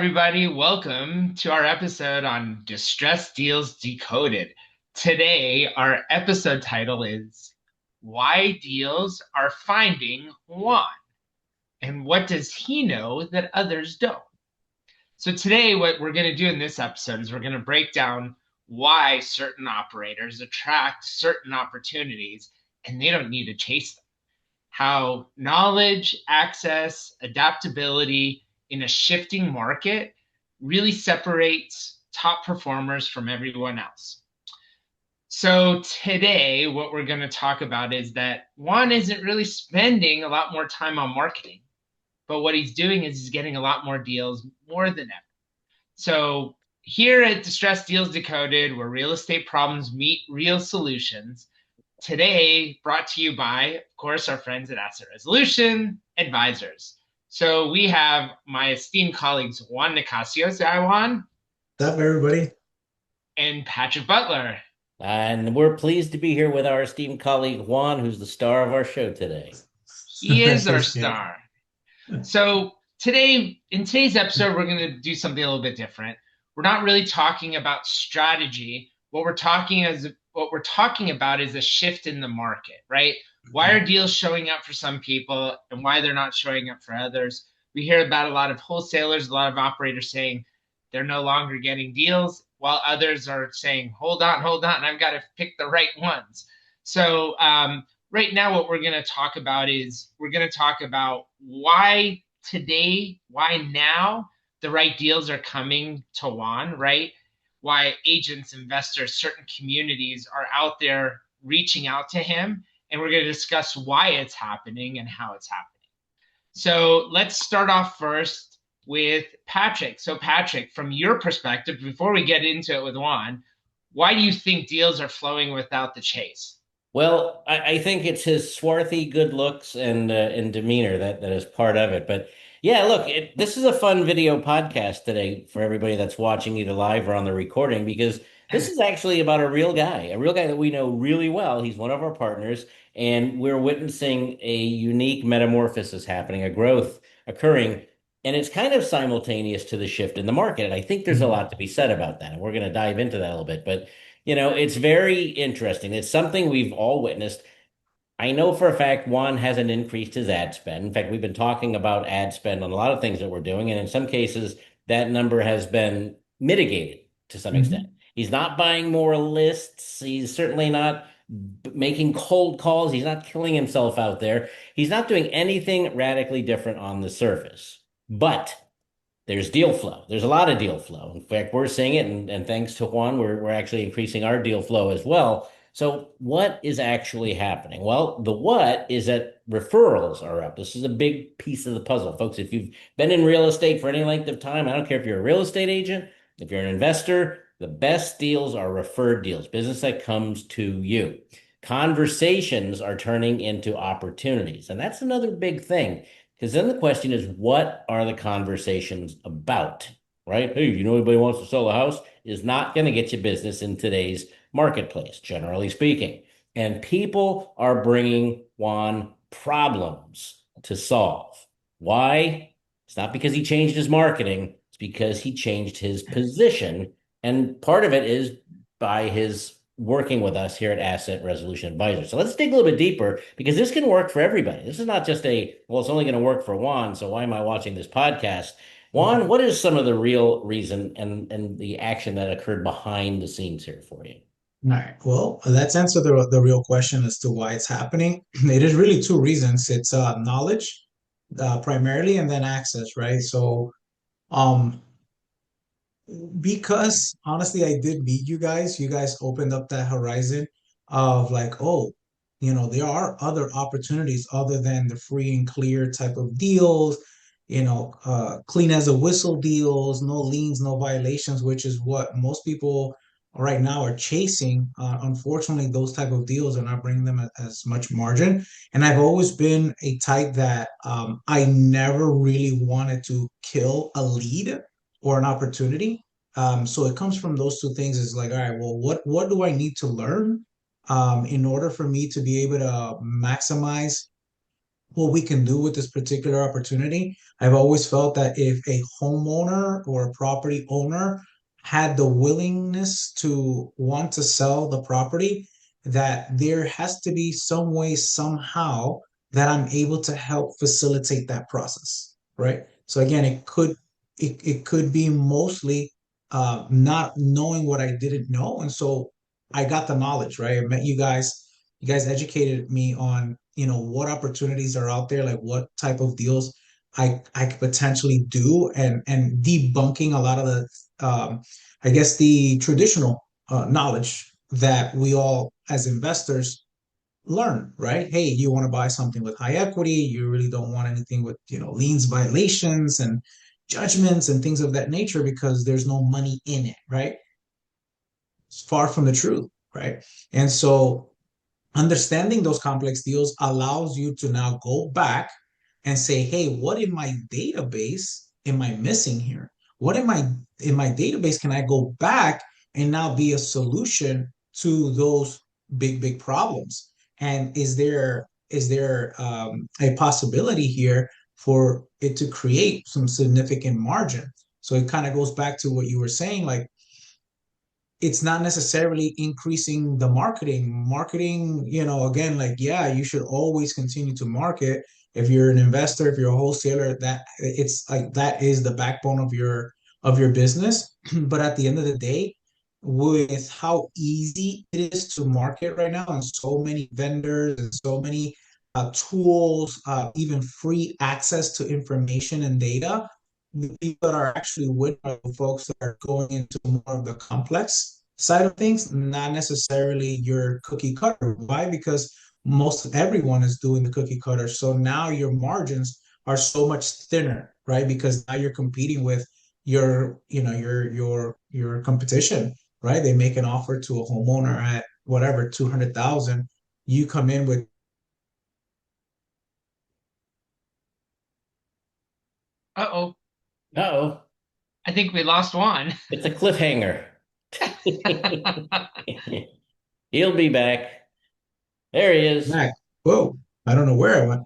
everybody. Welcome to our episode on Distressed Deals Decoded. Today, our episode title is Why Deals Are Finding Juan, and what does he know that others don't? So, today, what we're going to do in this episode is we're going to break down why certain operators attract certain opportunities and they don't need to chase them. How knowledge, access, adaptability in a shifting market really separates top performers from everyone else. So today, what we're going to talk about is that Juan isn't really spending a lot more time on marketing, but what he's doing is he's getting a lot more deals more than ever. So here at Distressed Deals Decoded, where real estate problems meet real solutions, today brought to you by, of course, our friends at Asset Resolution Advisors. So we have my esteemed colleagues, Juan Nicasio. Say hi, Juan. What's up, everybody? And Patrick Butler. And we're pleased to be here with our esteemed colleague Juan, who's the star of our show today. He is our Appreciate star. So today, in today's episode, we're going to do something a little bit different. We're not really talking about strategy. What we're talking about is a shift in the market, right? Why are deals showing up for some people and why they're not showing up for others? We hear about a lot of wholesalers, a lot of operators saying they're no longer getting deals, while others are saying, hold on, I've got to pick the right ones. So right now, what we're going to talk about is we're going to talk about why today, why now the right deals are coming to Juan, right? Why agents, investors, certain communities are out there reaching out to him. And we're going to discuss why it's happening and how it's happening. So let's start off first with Patrick. So, Patrick, from your perspective, before we get into it with Juan, why do you think deals are flowing without the chase? Well, I think it's his swarthy good looks and demeanor that is part of it. But yeah, look, this is a fun video podcast today for everybody that's watching either live or on the recording because this is actually about a real guy that we know really well. He's one of our partners, and we're witnessing a unique metamorphosis happening, a growth occurring, and it's kind of simultaneous to the shift in the market. And I think there's a lot to be said about that, and we're going to dive into that a little bit. But it's very interesting. It's something we've all witnessed. I know for a fact Juan hasn't increased his ad spend. In fact, we've been talking about ad spend on a lot of things that we're doing, and in some cases, that number has been mitigated to some extent. Mhm. He's not buying more lists. He's certainly not making cold calls. He's not killing himself out there. He's not doing anything radically different on the surface. But there's deal flow. There's a lot of deal flow. In fact, we're seeing it, and thanks to Juan, we're actually increasing our deal flow as well. So, what is actually happening? Well, the what is that referrals are up. This is a big piece of the puzzle, folks. If you've been in real estate for any length of time, I don't care if you're a real estate agent, if you're an investor, the best deals are referred deals, business that comes to you. Conversations are turning into opportunities. And that's another big thing. Because then the question is, what are the conversations about? Right? Hey, you know anybody wants to sell a house? Is not going to get you business in today's marketplace, generally speaking. And people are bringing Juan problems to solve. Why? It's not because he changed his marketing, it's because he changed his position. And part of it is by his working with us here at Asset Resolution Advisors. So let's dig a little bit deeper because this can work for everybody. This is not just well, it's only going to work for Juan, so why am I watching this podcast? Juan, what is some of the real reason and the action that occurred behind the scenes here for you? All right. Well, let's answer the real question as to why it's happening. It is really two reasons. It's knowledge, primarily, and then access, right? So, um, because honestly, I did meet you guys. You guys opened up that horizon of like, oh, there are other opportunities other than the free and clear type of deals, clean as a whistle deals, no liens, no violations, which is what most people right now are chasing. Unfortunately, those type of deals are not bringing them as much margin. And I've always been a type that I never really wanted to kill a lead or an opportunity. So it comes from those two things. Is like, all right, well, what do I need to learn in order for me to be able to maximize what we can do with this particular opportunity. I've always felt that if a homeowner or a property owner had the willingness to want to sell the property, that there has to be some way, somehow, that I'm able to help facilitate that process, right? So again, it could be mostly not knowing what I didn't know, and so I got the knowledge, right? I met you guys. You guys educated me on, what opportunities are out there, like what type of deals I could potentially do, and debunking a lot of the I guess the traditional knowledge that we all as investors learn, right? Hey, you want to buy something with high equity, you really don't want anything with, liens violations and judgments and things of that nature because there's no money in it, right? It's far from the truth, right? And so understanding those complex deals allows you to now go back and say, hey, what in my database am I missing here? What in my database can I go back and now be a solution to those big problems? And is there a possibility here for it to create some significant margin? So it kind of goes back to what you were saying, like it's not necessarily increasing the marketing. Marketing, again, like, yeah, you should always continue to market. If you're an investor, if you're a wholesaler, that it's like that is the backbone of your business. But at the end of the day, with how easy it is to market right now, and so many vendors and so many tools, even free access to information and data, the people that are actually winning are the folks that are going into more of the complex side of things, not necessarily your cookie cutter. Why? Because most everyone is doing the cookie cutter. So now your margins are so much thinner, right? Because now you're competing with your competition, right? They make an offer to a homeowner at whatever 200,000. You come in with Uh-oh. Uh-oh, I think we lost Juan. it's a cliffhanger. He'll be back. There he is. Mac. Whoa, I don't know where I went.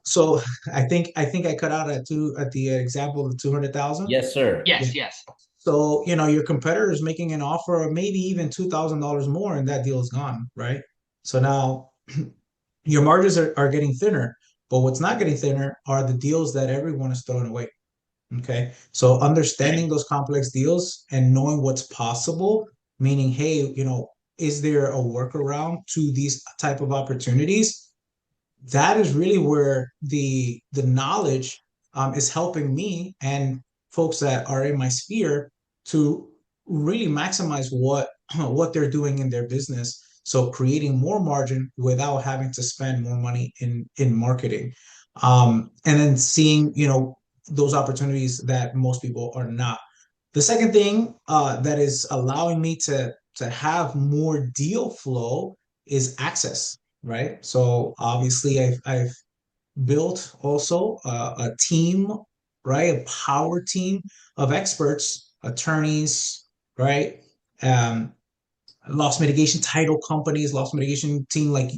So I think I cut out at the example of 200,000. Yes, sir. Yeah. Yes, yes. So, your competitor is making an offer of maybe even $2,000 more, and that deal is gone, right? So now your margins are getting thinner, but what's not getting thinner are the deals that everyone is throwing away. Okay. So understanding those complex deals and knowing what's possible, meaning, hey, is there a workaround to these type of opportunities? That is really where the knowledge is helping me and folks that are in my sphere to really maximize what they're doing in their business. So creating more margin without having to spend more money in marketing, and then seeing those opportunities that most people are not. The second thing that is allowing me to have more deal flow is access, right? So obviously, I've built also a team, right? A power team of experts, attorneys, right? Um, Loss mitigation title companies, loss mitigation team like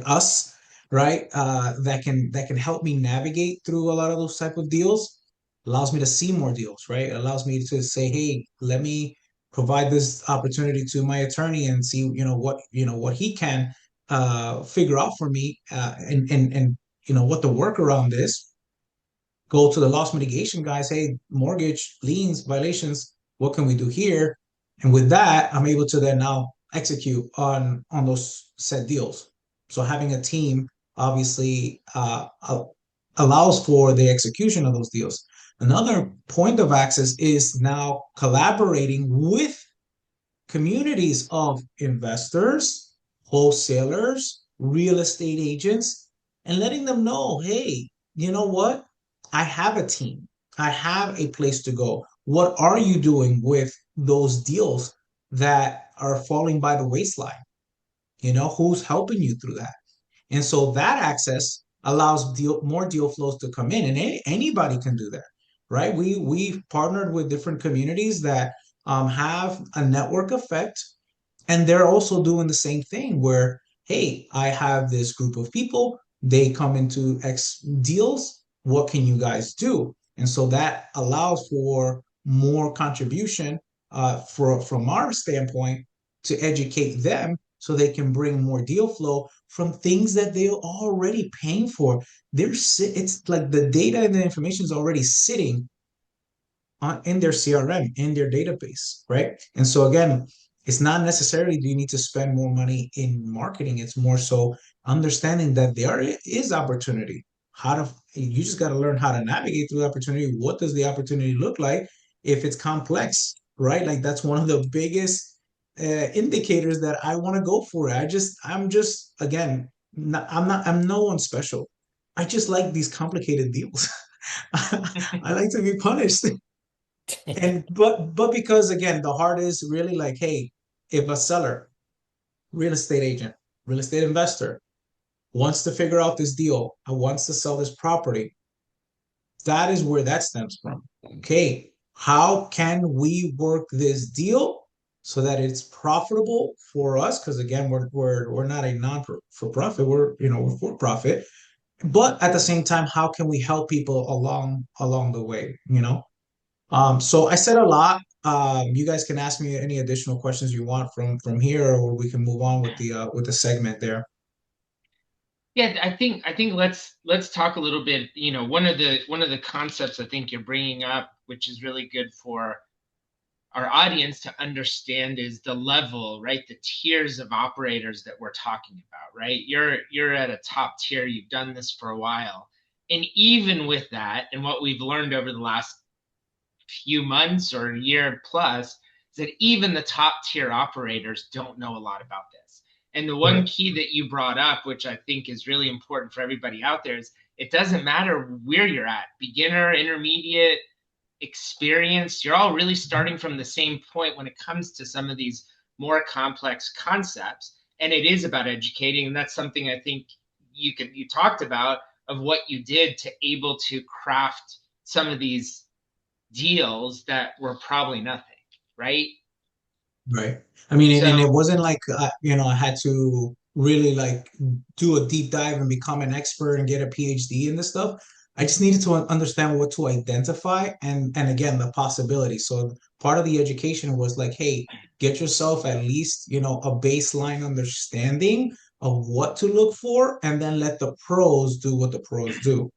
us, right? That can help me navigate through a lot of those type of deals. Allows me to see more deals, right? It allows me to say, hey, let me provide this opportunity to my attorney and see, what he can figure out for me, and what the workaround is. Go to the loss mitigation guys. Hey, mortgage liens violations. What can we do here? And with that, I'm able to then now execute on those set deals. So having a team obviously allows for the execution of those deals. Another point of access is now collaborating with communities of investors, wholesalers, real estate agents, and letting them know, hey, you know what? I have a team. I have a place to go. What are you doing with those deals that are falling by the waistline? Who's helping you through that? And so that access allows more deal flows to come in, and anybody can do that, right? We've partnered with different communities that have a network effect, and they're also doing the same thing where, hey, I have this group of people. they come into X deals. What can you guys do? And so that allows for more contribution from our standpoint to educate them so they can bring more deal flow from things that they're already paying for. It's like the data and the information is already sitting in their CRM, in their database, right? And so again, it's not necessarily do you need to spend more money in marketing. It's more so understanding that there is opportunity. How to You just got to learn how to navigate through the opportunity. What does the opportunity look like if it's complex, right? Like that's one of the biggest indicators that I want to go for. I'm just again, I'm no one special. I just like these complicated deals. I like to be punished. And but because again, the heart is really like, hey, if a seller, real estate agent, real estate investor wants to figure out this deal and wants to sell this property, that is where that stems from. Okay, how can we work this deal so that it's profitable for us? Because again, we're not a non for profit. We're for profit. But at the same time, how can we help people along the way? So I said a lot. You guys can ask me any additional questions you want from here, or we can move on with the segment there. Yeah, I think let's talk a little bit. One of the concepts I think you're bringing up, which is really good for our audience to understand, is the level, right? The tiers of operators that we're talking about, right? You're at a top tier. You've done this for a while, and even with that, and what we've learned over the last few months or a year plus, is that even the top tier operators don't know a lot about this. And the one Right. key that you brought up, which I think is really important for everybody out there, is it doesn't matter where you're at, beginner, intermediate, experienced, you're all really starting from the same point when it comes to some of these more complex concepts. And it is about educating. And that's something I think you talked about, of what you did to able to craft some of these deals that were probably nothing, right? Right. I mean, and it So, wasn't like I had to really like do a deep dive and become an expert and get a PhD in this stuff. I just needed to understand what to identify and again the possibility. So part of the education was like, hey, get yourself at least, a baseline understanding of what to look for, and then let the pros do what the pros do.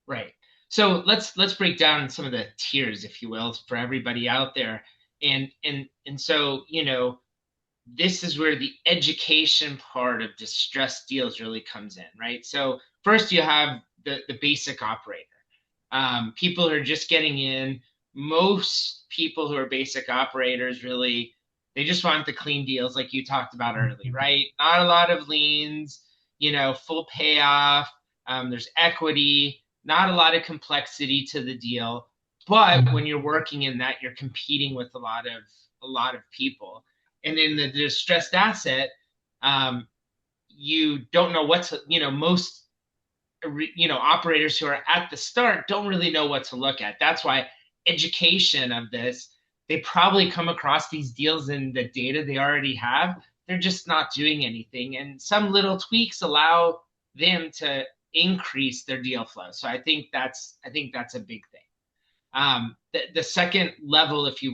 right. So let's break down some of the tiers, if you will, for everybody out there. And so, this is where the education part of distressed deals really comes in, right? So first you have the basic operator. People who are just getting in. Most people who are basic operators really, they just want the clean deals like you talked about early, Mhm. right? Not a lot of liens, full payoff. There's equity, not a lot of complexity to the deal. But when you're working in that, you're competing with a lot of people. And in the distressed asset, um, you don't know what to, most operators who are at the start don't really know what to look at. That's why education of this, they probably come across these deals in the data they already have. They're just not doing anything, and some little tweaks allow them to increase their deal flow. So I think that's a big thing. The second level, if you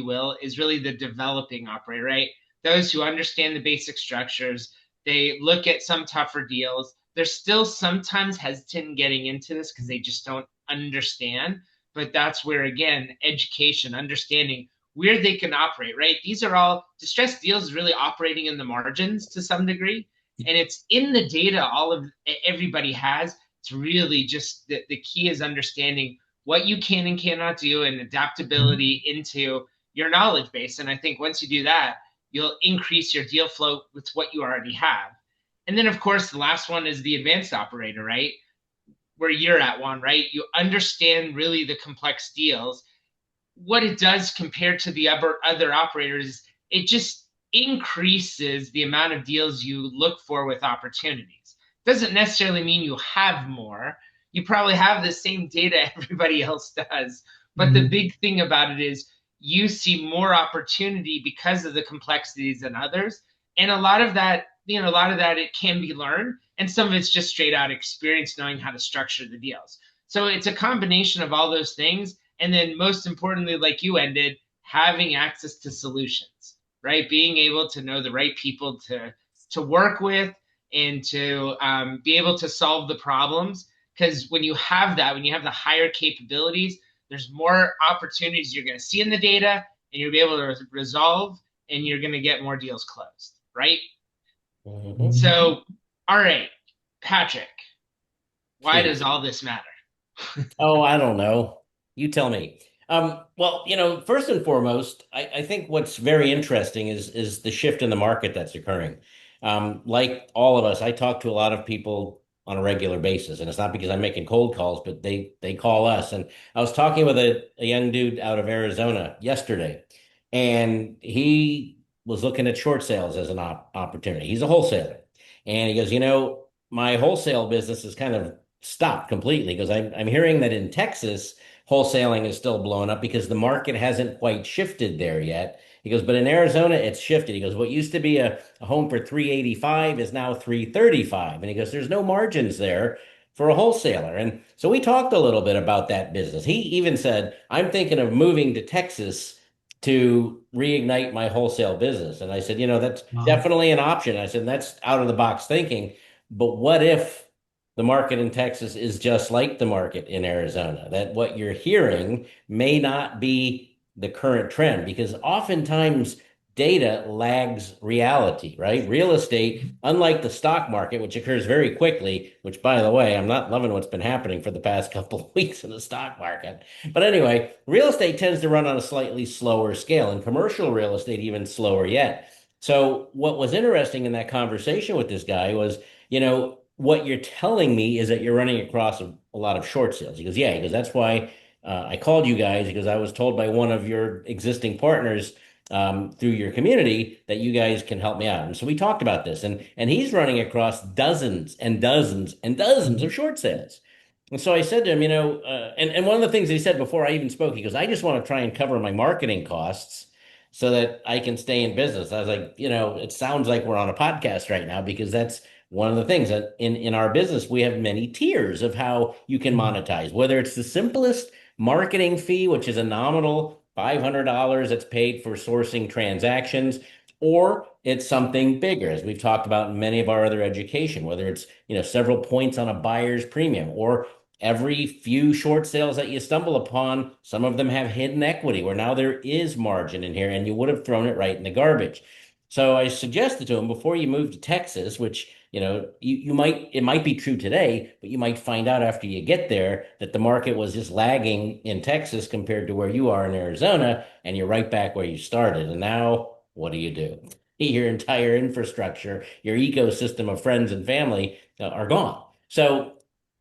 will, is really the developing operator, right? Those who understand the basic structures, they look at some tougher deals. They're still sometimes hesitant in getting into this because they just don't understand. But that's where, again, education, understanding where they can operate, right? These are all distressed deals, really operating in the margins to some degree. And it's in the data all of everybody has. It's really just the key is understanding what you can and cannot do, and Mhm. adaptability into your knowledge base. And I think once you do that, you'll increase your deal flow with what you already have. And then, of course, the last one is the advanced operator, right? Where you're at, one, right? You understand really the complex deals. What it does compared to the other operators, it just increases the amount of deals you look for with opportunities. Doesn't necessarily mean you have more. You probably have the same data everybody else does. But the Mhm. big thing about it is you see more opportunity because of the complexities than others. And a lot of that, it can be learned. and some of it's just straight out experience knowing how to structure the deals. So it's a combination of all those things. And then most importantly, like you ended, having access to solutions, right? Being able to know the right people to work with and to be able to solve the problems. Because when you have that, when you have the higher capabilities, there's more opportunities you're going to see in the data and you'll be able to resolve and you're going to get more deals closed, right? Mhm. Mhm. So, all right, Patrick, why Shoot. does all this matter? Oh, I don't know. You tell me. Well, first and foremost, I think what's very interesting is the shift in the market that's occurring. Like all of us, I talk to a lot of people on a regular basis, and it's not because I'm making cold calls, but they call us. And I was talking with a young dude out of Arizona yesterday, and he was looking at short sales as an opportunity. He's a wholesaler, and he goes, my wholesale business is kind of stopped completely because I'm hearing that in Texas, wholesaling is still blowing up because the market hasn't quite shifted there yet. He goes, but in Arizona, it's shifted. He goes, what used to be a home for 385 is now 335. And he goes, there's no margins there for a wholesaler. And so we talked a little bit about that business. He even said, I'm thinking of moving to Texas to reignite my wholesale business. And I said, that's Wow. definitely an option. I said, that's out of the box thinking. But what if the market in Texas is just like the market in Arizona? That what you're hearing may not be the current trend because oftentimes data lags reality, right? Real estate, unlike the stock market, which occurs very quickly, which by the way, I'm not loving what's been happening for the past couple of weeks in the stock market. But anyway, real estate tends to run on a slightly slower scale, and commercial real estate even slower yet. So what was interesting in that conversation with this guy was, what you're telling me is that you're running across a lot of short sales. He goes, yeah, because that's why I called you guys because I was told by one of your existing partners through your community that you guys can help me out. And so we talked about this, and he's running across dozens and dozens and dozens of Mhm. short sales. And so I said to him, and one of the things he said before I even spoke, he goes, I just want to try and cover my marketing costs so that I can stay in business. I was like, it sounds like we're on a podcast right now because that's one of the things that in our business, we have many tiers of how you can Mhm. monetize, whether it's the simplest marketing fee, which is a nominal $500 that's paid for sourcing transactions, or it's something bigger, as we've talked about in many of our other education, whether it's, several points on a buyer's premium, or every few short sales that you stumble upon, some of them have hidden equity where now there is margin in here and you would have thrown it right in the garbage. So I suggested to him before you move to Texas, which you might it might be true today, but you might find out after you get there that the market was just lagging in Texas compared to where you are in Arizona, and you're right back where you started. And now what do you do? Your entire infrastructure, your ecosystem of friends and family are gone. So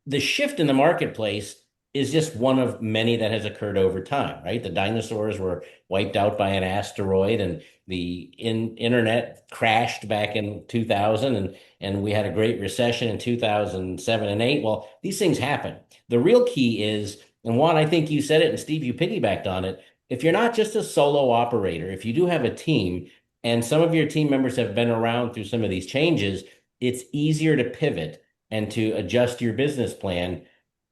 the shift in the marketplace is just one of many that has occurred over time, right? The dinosaurs were wiped out by an asteroid, and the internet crashed back in 2000, and we had a great recession in 2007 and 8. Well, these things happen. The real key is, and Juan, I think you said it, and Steve, you piggybacked on it. If you're not just a solo operator, if you do have a team, and some of your team members have been around through some of these changes, it's easier to pivot and to adjust your business plan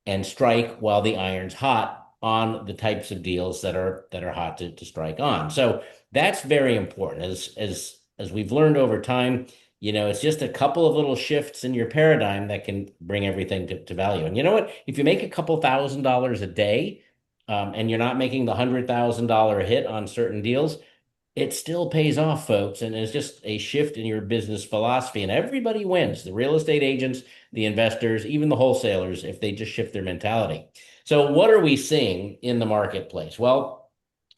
and strike while the iron's hot on the types of deals that are hot to strike on. So that's very important. As we've learned over time, it's just a couple of little shifts in your paradigm that can bring everything to value. And you know what? If you make a couple $1,000s a day, and you're not making the $100,000 hit on certain deals, it still pays off, folks. And it's just a shift in your business philosophy. And everybody wins, the real estate agents, the investors, even the wholesalers, if they just shift their mentality. So, what are we seeing in the marketplace? Well,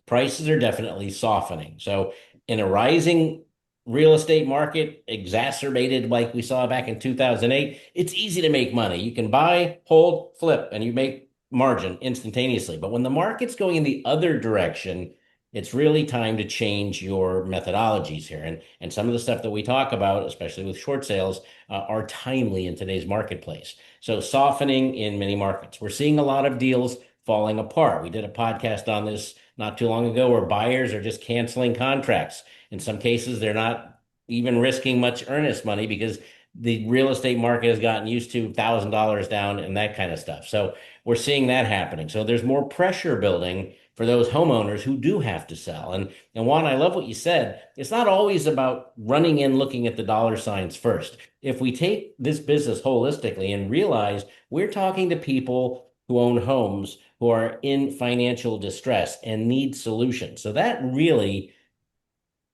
prices are definitely softening. So, in a rising real estate market, exacerbated like we saw back in 2008, it's easy to make money. You can buy, hold, flip, and you make margin instantaneously. But when the market's going in the other direction, it's really time to change your methodologies here. And some of the stuff that we talk about, especially with short sales, are timely in today's marketplace. So, softening in many markets. We're seeing a lot of deals falling apart. We did a podcast on this not too long ago where buyers are just canceling contracts. In some cases, they're not even risking much earnest money because the real estate market has gotten used to $1,000 down and that kind of stuff. So we're seeing that happening. So there's more pressure building for those homeowners who do have to sell. And Juan, I love what you said. It's not always about running in looking at the dollar signs first. If we take this business holistically and realize we're talking to people who own homes who are in financial distress and need solutions. So that really,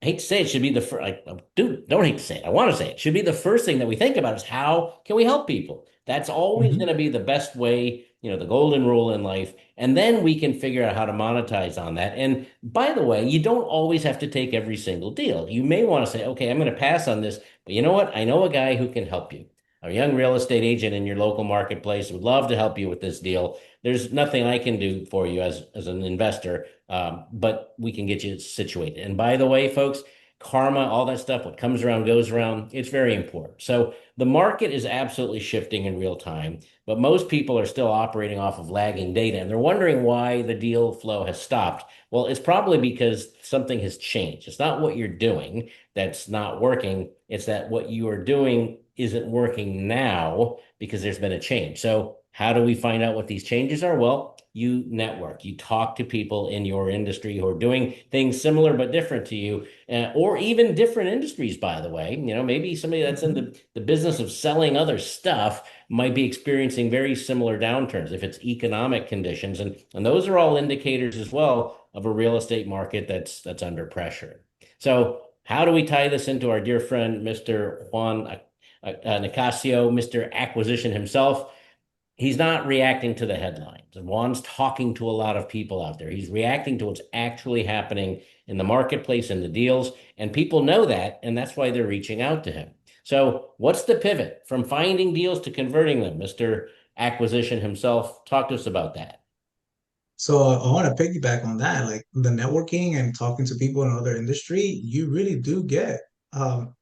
I hate to say it, should be the first, like, dude, don't hate to say it. I want to say it. Should be the first thing that we think about is how can we help people? That's always going Mhm. to be the best way, the golden rule in life. And then we can figure out how to monetize on that. And by the way, you don't always have to take every single deal. You may want to say, okay, I'm going to pass on this, but you know what? I know a guy who can help you. A young real estate agent in your local marketplace would love to help you with this deal. There's nothing I can do for you as an investor, but we can get you situated. And by the way, folks, karma, all that stuff, what comes around goes around, it's very important. So the market is absolutely shifting in real time, but most people are still operating off of lagging data and they're wondering why the deal flow has stopped. Well, it's probably because something has changed. It's not what you're doing that's not working, it's that what you are doing isn't working now because there's been a change. So how do we find out what these changes are? Well, you network, you talk to people in your industry who are doing things similar but different to you, or even different industries, by the way. Maybe somebody that's in Mhm. the business of selling other stuff might be experiencing very similar downturns if it's economic conditions. And those are all indicators as well of a real estate market that's under pressure. So how do we tie this into our dear friend, Mr. Juan Nicasio, Mr. Acquisition himself? He's not reacting to the headlines. Juan's talking to a lot of people out there. He's reacting to what's actually happening in the marketplace and the deals. And people know that, and that's why they're reaching out to him. So, what's the pivot from finding deals to converting them? Mr. Acquisition himself, talk to us about that. So I want to piggyback on that, like the networking and talking to people in other industry, you really do get um,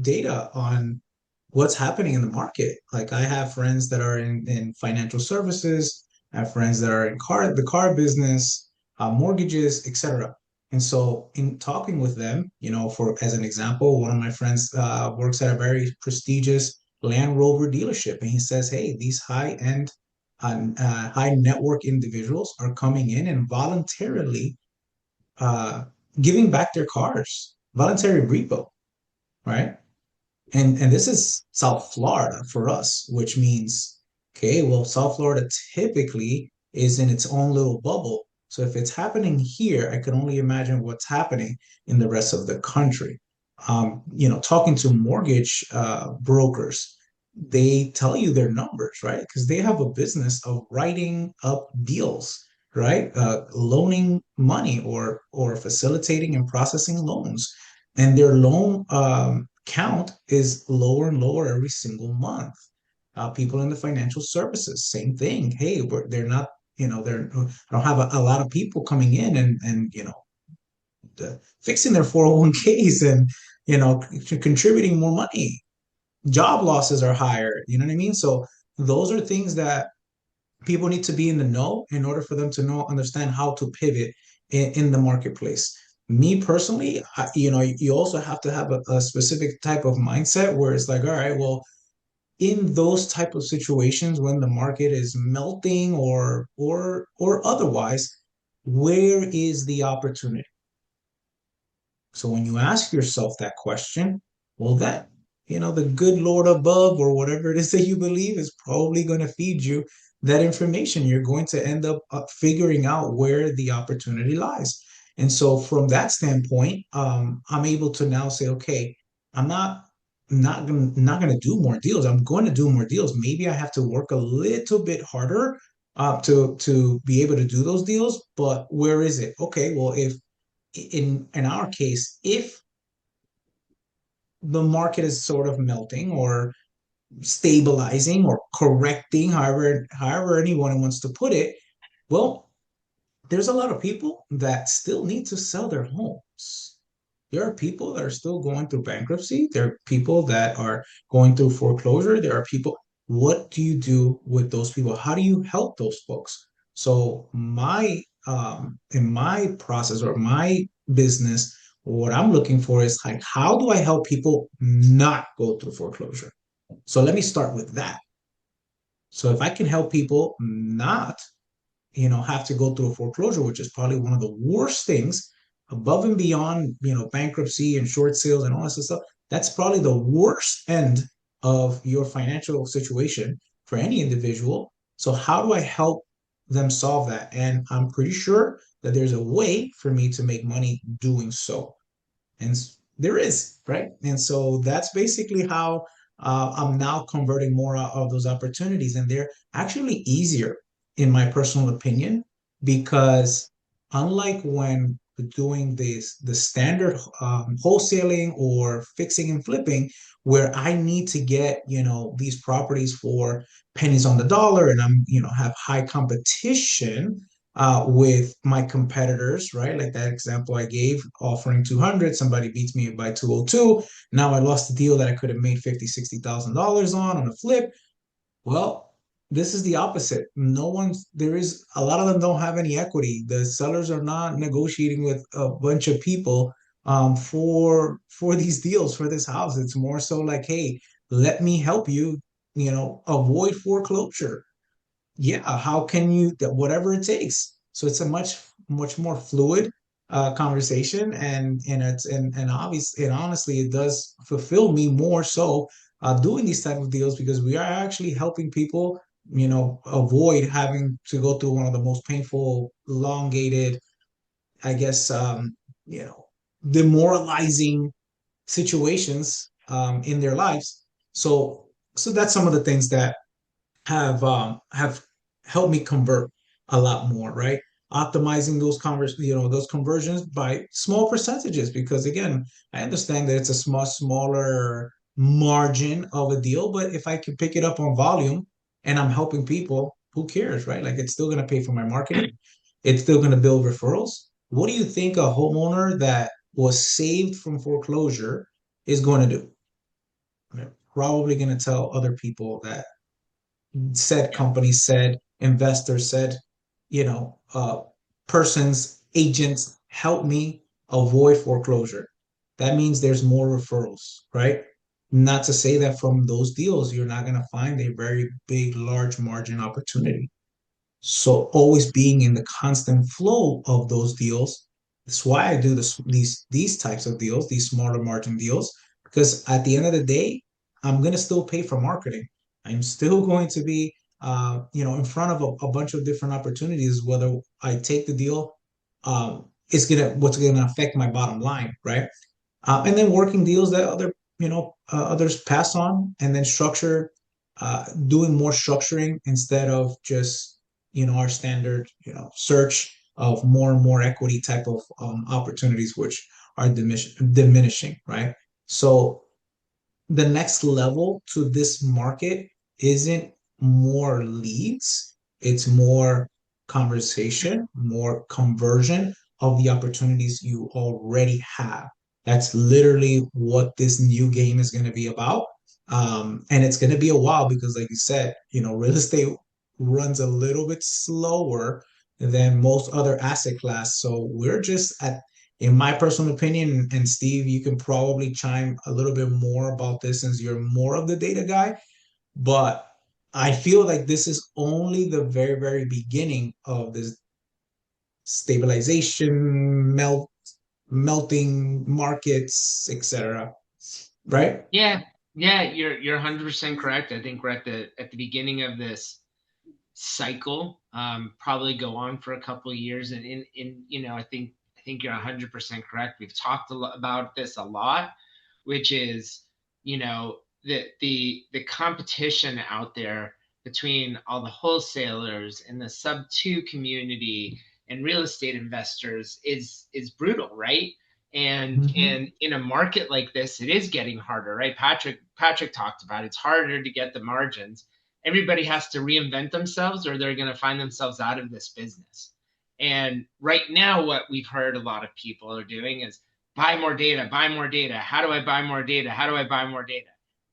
data on what's happening in the market. Like I have friends that are in financial services, I have friends that are in the car business, mortgages, etc. And so in talking with them, for as an example, one of my friends works at a very prestigious Land Rover dealership, and he says, "Hey, these high-end high network individuals are coming in and voluntarily uh, giving back their cars, voluntary repo, right? And this is South Florida for us, which means, okay, well, South Florida typically is in its own little bubble. So if it's happening here, I can only imagine what's happening in the rest of the country. Talking to mortgage brokers, they tell you their numbers, right? Because they have a business of writing up deals, right? Loaning money or facilitating and processing loans, and their loan count is lower and lower every single month. People in the financial services, same thing. Hey, they're not, I don't have a lot of people coming in and fixing their 401ks and, contributing more money. Job losses are higher. You know what I mean? So those are things that people need to be in the know in order for them to understand how to pivot in the marketplace. Me personally, you also have to have a specific type of mindset where it's like, all right, well, in those type of situations when the market is melting or otherwise, where is the opportunity? So when you ask yourself that question, well, the good Lord above or whatever it is that you believe is probably going to feed you that information. You're going to end up figuring out where the opportunity lies. And so from that standpoint, I'm able to now say, okay, I'm not gonna do more deals. I'm going to do more deals. Maybe I have to work a little bit harder to be able to do those deals. But where is it? Okay, well, if in our case, if the market is sort of melting or stabilizing or correcting, however anyone wants to put it, well, there's a lot of people that still need to sell their homes. There are people that are still going through bankruptcy. There are people that are going through foreclosure. There are people. What do you do with those people? How do you help those folks? So in my process or my business, what I'm looking for is like, how do I help people not go through foreclosure? So let me start with that. So if I can help people not, have to go through a foreclosure, which is probably one of the worst things above and beyond, bankruptcy and short sales and all that stuff. That's probably the worst end of your financial situation for any individual. So how do I help them solve that? And I'm pretty sure that there's a way for me to make money doing so. And there is, right? And so that's basically how I'm now converting more of those opportunities. And they're actually easier, in my personal opinion, because unlike when doing the standard wholesaling or fixing and flipping, where I need to get, these properties for pennies on the dollar and I'm, have high competition with my competitors, right? Like that example I gave, offering 200, somebody beats me by 202. Now I lost a deal that I could have made 50, $60,000 on a flip. Well, this is the opposite. There is a lot of them don't have any equity. The sellers are not negotiating with a bunch of people for these deals for this house. It's more so like, hey, let me help you, avoid foreclosure. Yeah, how can you, whatever it takes. So it's a much more fluid conversation, and obviously and honestly, it does fulfill me more so doing these type of deals because we are actually helping people, avoid having to go through one of the most painful, elongated, I guess, demoralizing situations in their lives. So that's some of the things that have helped me convert a lot more, right? Optimizing those conversions by small percentages, because again, I understand that it's a smaller margin of a deal, but if I can pick it up on volume and I'm helping people, who cares, right? Like it's still going to pay for my marketing. It's still going to build referrals. What do you think a homeowner that was saved from foreclosure is going to do? They're probably going to tell other people that said Yeah. company said, investors said, persons, agents help me avoid foreclosure. That means there's more referrals, right? Not to say that from those deals, you're not going to find a very big, large margin opportunity. So always being in the constant flow of those deals. That's why I do these types of deals, these smaller margin deals, because at the end of the day, I'm gonna still pay for marketing. I'm still going to be, in front of a bunch of different opportunities. Whether I take the deal, what's gonna affect my bottom line, right? And then working deals that others pass on, and then doing more structuring instead of just our standard search of more and more equity type of opportunities, which are diminishing, right? So the next level to this market isn't more leads, it's more conversation, more conversion of the opportunities you already have. That's literally what this new game is going to be about. And it's going to be a while because, like you said, real estate runs a little bit slower than most other asset class. So we're just at in my personal opinion, and Steve, you can probably chime a little bit more about this since you're more of the data guy, but I feel like this is only the very, very beginning of this stabilization, melting markets, etc. Right? Yeah, yeah, you're 100% correct. I think we're at the beginning of this cycle. Probably go on for a couple of years, and I think you're 100% correct. We've talked about this a lot, which is the competition out there between all the wholesalers and the sub two community and real estate investors is brutal, right? And Mm-hmm. and in a market like this, it is getting harder, right? Patrick talked about it's harder to get the margins. Everybody has to reinvent themselves or they're going to find themselves out of this business. And right now, what we've heard a lot of people are doing is buy more data, buy more data. How do I buy more data? How do I buy more data?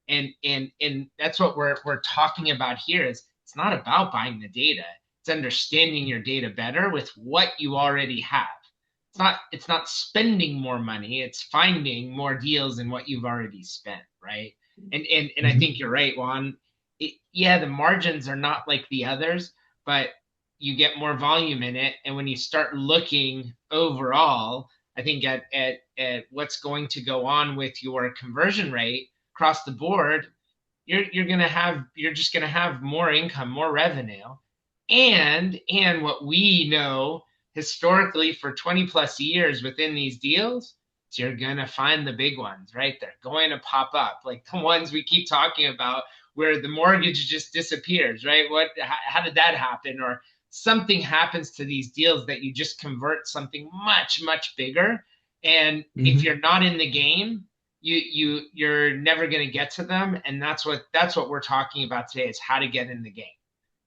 And that's what we're talking about here is it's not about buying the data. It's understanding your data better with what you already have. It's not spending more money, it's finding more deals in what you've already spent, right? And I Mhm. think you're right, Juan. Yeah, the margins are not like the others, but you get more volume in it. And when you start looking overall, I think at what's going to go on with your conversion rate across the board, you're just gonna have more income, more revenue. And what we know historically for 20 plus years within these deals, is you're gonna find the big ones, right? They're going to pop up, like the ones we keep talking about where the mortgage just disappears, right? How did that happen? Or something happens to these deals that you just convert something much, much bigger. And if Mhm. you're not in the game, you're never going to get to them. And that's what we're talking about today, is how to get in the game,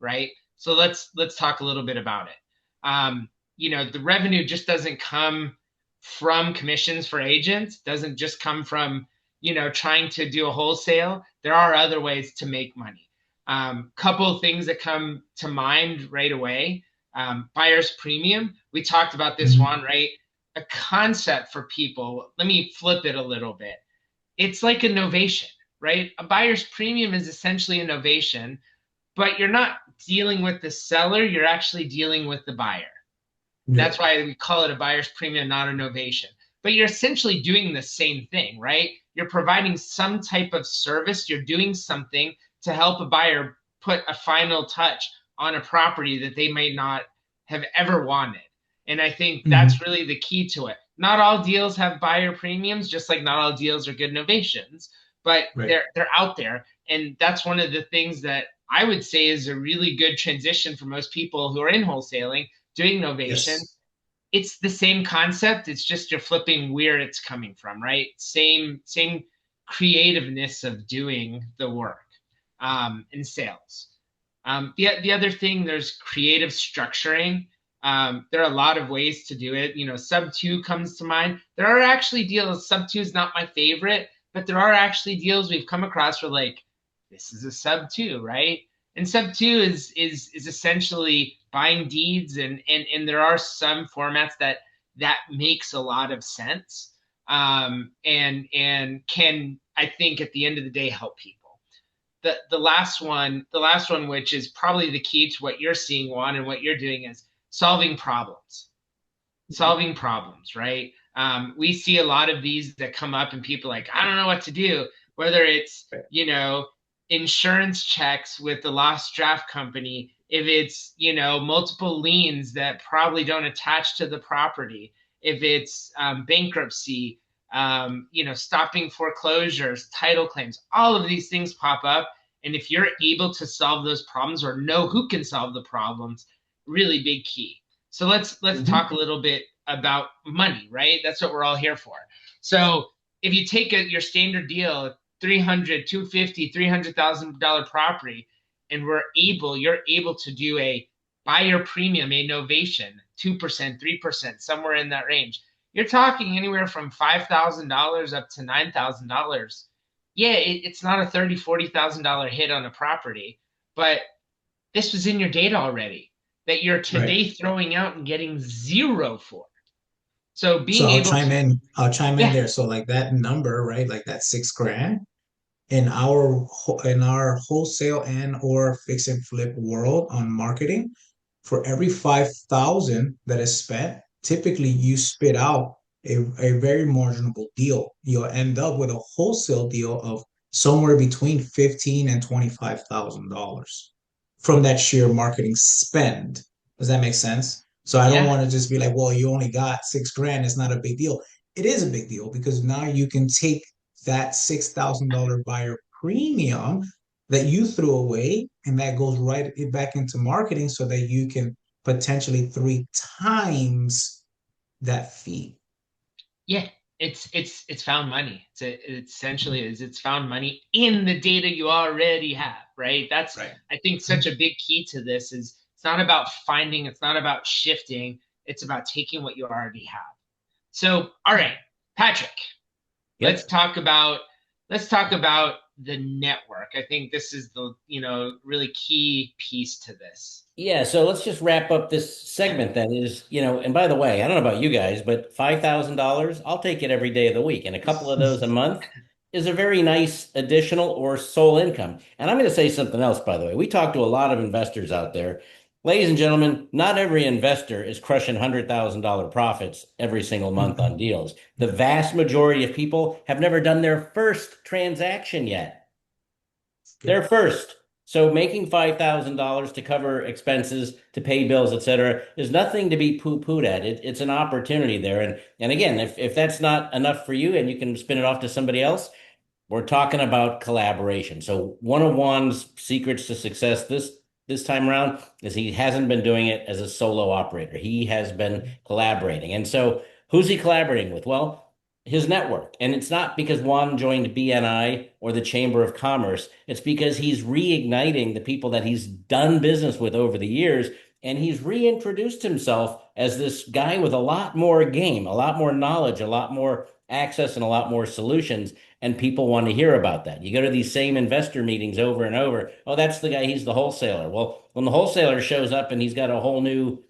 right? So let's talk a little bit about it. um, the revenue just doesn't come from commissions for agents, doesn't just come from trying to do a wholesale. There are other ways to make money. Couple of things that come to mind right away. Buyer's premium, we talked about this Mhm. one, right? A concept for people. Let me flip it a little bit. It's like a novation, right? A buyer's premium is essentially a novation, but you're not dealing with the seller, you're actually dealing with the buyer. Yeah. That's why we call it a buyer's premium, not a novation. But you're essentially doing the same thing, right? You're providing some type of service, you're doing something to help a buyer put a final touch on a property that they may not have ever wanted. And I think Mhm. that's really the key to it. Not all deals have buyer premiums, just like not all deals are good novations, but Right. they're out there. And that's one of the things that I would say is a really good transition for most people who are in wholesaling doing novation. Yes. It's the same concept. It's just you're flipping where it's coming from, right? Same creativeness of doing the work in sales. The other thing, there's creative structuring. There are a lot of ways to do it. Sub two comes to mind. There are actually deals. Sub two is not my favorite, but there are actually deals we've come across where like this is a sub two, right? And sub two is essentially buying deeds, and there are some formats that makes a lot of sense, and can, I think, at the end of the day, help people. The last one, which is probably the key to what you're seeing, Juan, and what you're doing, is solving problems. Solving problems, right? We see a lot of these that come up, and people are like, I don't know what to do. Whether it's insurance checks with the lost draft company, if it's multiple liens that probably don't attach to the property, if it's bankruptcy, stopping foreclosures, title claims, all of these things pop up. And if you're able to solve those problems or know who can solve the problems, really big key. So let's Mhm. talk a little bit about money, right? That's what we're all here for. So if you take your standard deal, 300, 250, $300,000 property, and you're able to do a buyer premium, a novation, 2%, 3%, somewhere in that range. You're talking anywhere from $5,000 up to $9,000. Yeah, it's not a $30,000, $40,000 hit on a property, but this was in your data already that you're Right. today throwing out and getting zero for. So So being able to, I'll chime in yeah, there. So like that number, right? Like that 6 grand in our wholesale and or fix and flip world on marketing, for every 5,000 that is spent, typically you spit out a very marginable deal. You'll end up with a wholesale deal of somewhere between 15 and $25,000 from that sheer marketing spend. Does that make sense? So I don't yeah, want to just be like, well, you only got 6 grand. It's not a big deal. It is a big deal because now you can take that $6,000 buyer premium that you threw away, and that goes right back into marketing so that you can potentially 3 times that fee. yeah. It's found money. It essentially is. It's found money in the data you already have, right? That's, Right. I think, such a big key to this. Is it's not about finding, it's not about shifting, it's about taking what you already have. So, all right, Patrick, let's Yep. talk about let's talk about the network. I think this is the really key piece to this. Yeah, so let's just wrap up this segment then is, and by the way, I don't know about you guys, but $5,000, I'll take it every day of the week. And a couple of those a month, is a very nice additional or sole income. And I'm going to say something else, by the way. We talk to a lot of investors out there. Ladies and gentlemen, not every investor is crushing $100,000 profits every single month on deals. The vast majority of people have never done their first transaction yet. They're first. So making $5,000 to cover expenses, to pay bills, et cetera, is nothing to be poo-pooed at. It's an opportunity there. And again, if that's not enough for you and you can spin it off to somebody else, we're talking about collaboration. So one of Juan's secrets to success this time around is he hasn't been doing it as a solo operator. He has been collaborating. And so who's he collaborating with? Well, his network. And it's not because Juan joined BNI or the Chamber of Commerce. It's because he's reigniting the people that he's done business with over the years. And he's reintroduced himself as this guy with a lot more game, a lot more knowledge, a lot more access, and a lot more solutions, and people want to hear about that. You go to these same investor meetings over and over. Oh, that's the guy, he's the wholesaler. Well, when the wholesaler shows up and he's got a whole new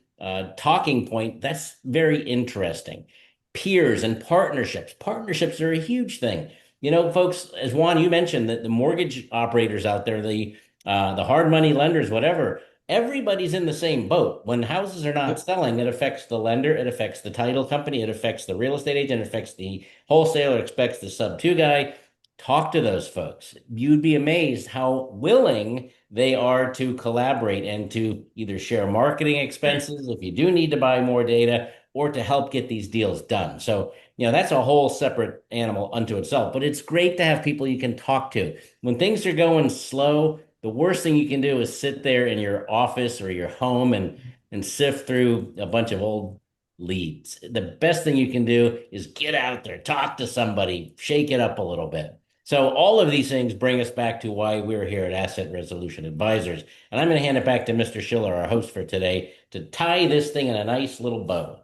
talking point, that's very interesting. Peers and partnerships. Partnerships are a huge thing. You know, folks, as Juan, you mentioned that the mortgage operators out there, the hard money lenders, whatever, everybody's in the same boat. When houses are not Yep. selling, it affects the lender, it affects the title company, it affects the real estate agent, it affects the wholesaler, it affects the sub two guy. Talk to those folks. You'd be amazed how willing they are to collaborate and to either share marketing expenses if you do need to buy more data or to help get these deals done. So, that's a whole separate animal unto itself, but it's great to have people you can talk to. When things are going slow, the worst thing you can do is sit there in your office or your home and sift through a bunch of old leads. The best thing you can do is get out there, talk to somebody, shake it up a little bit. So all of these things bring us back to why we're here at Asset Resolution Advisors. And I'm going to hand it back to Mr. Schiller, our host for today, to tie this thing in a nice little bow.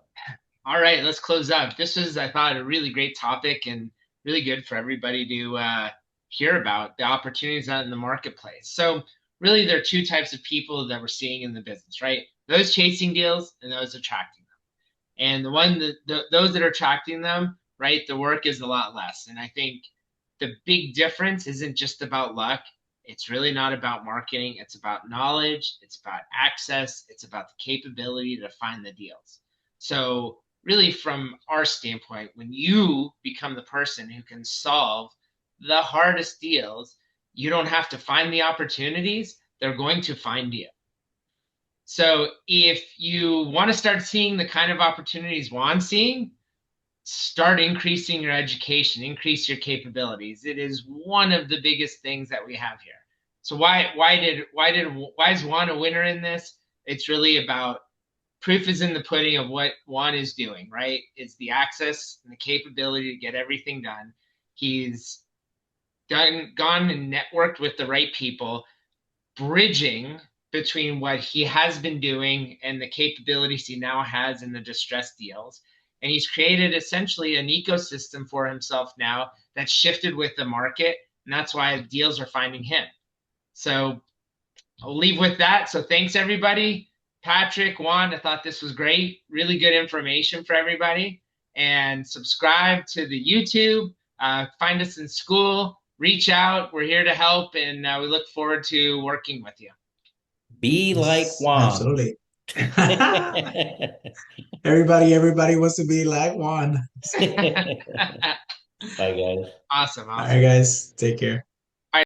All right, let's close up. This was, I thought, a really great topic and really good for everybody to hear about the opportunities out in the marketplace. So, really, there are two types of people that we're seeing in the business, right? Those chasing deals and those attracting them. And those that are attracting them, right, the work is a lot less. And I think the big difference isn't just about luck. It's really not about marketing. It's about knowledge. It's about access. It's about the capability to find the deals. So, really, from our standpoint, when you become the person who can solve the hardest deals, you don't have to find the opportunities. They're going to find you. So, if you want to start seeing the kind of opportunities Juan's seeing, start increasing your education, increase your capabilities. It is one of the biggest things that we have here. So why is Juan a winner in this? It's really about proof is in the pudding of what Juan is doing, right? It's the access and the capability to get everything done. He's gone and networked with the right people, bridging between what he has been doing and the capabilities he now has in the distressed deals. And he's created essentially an ecosystem for himself now that's shifted with the market. And that's why deals are finding him. So I'll leave with that. So thanks, everybody. Patrick, Juan, I thought this was great. Really good information for everybody. And subscribe to the YouTube. Find us in school. Reach out. We're here to help. And we look forward to working with you. Be like Yes, Juan. absolutely. Everybody wants to be like Juan. Bye, guys. Awesome. All right, Awesome. guys, take care.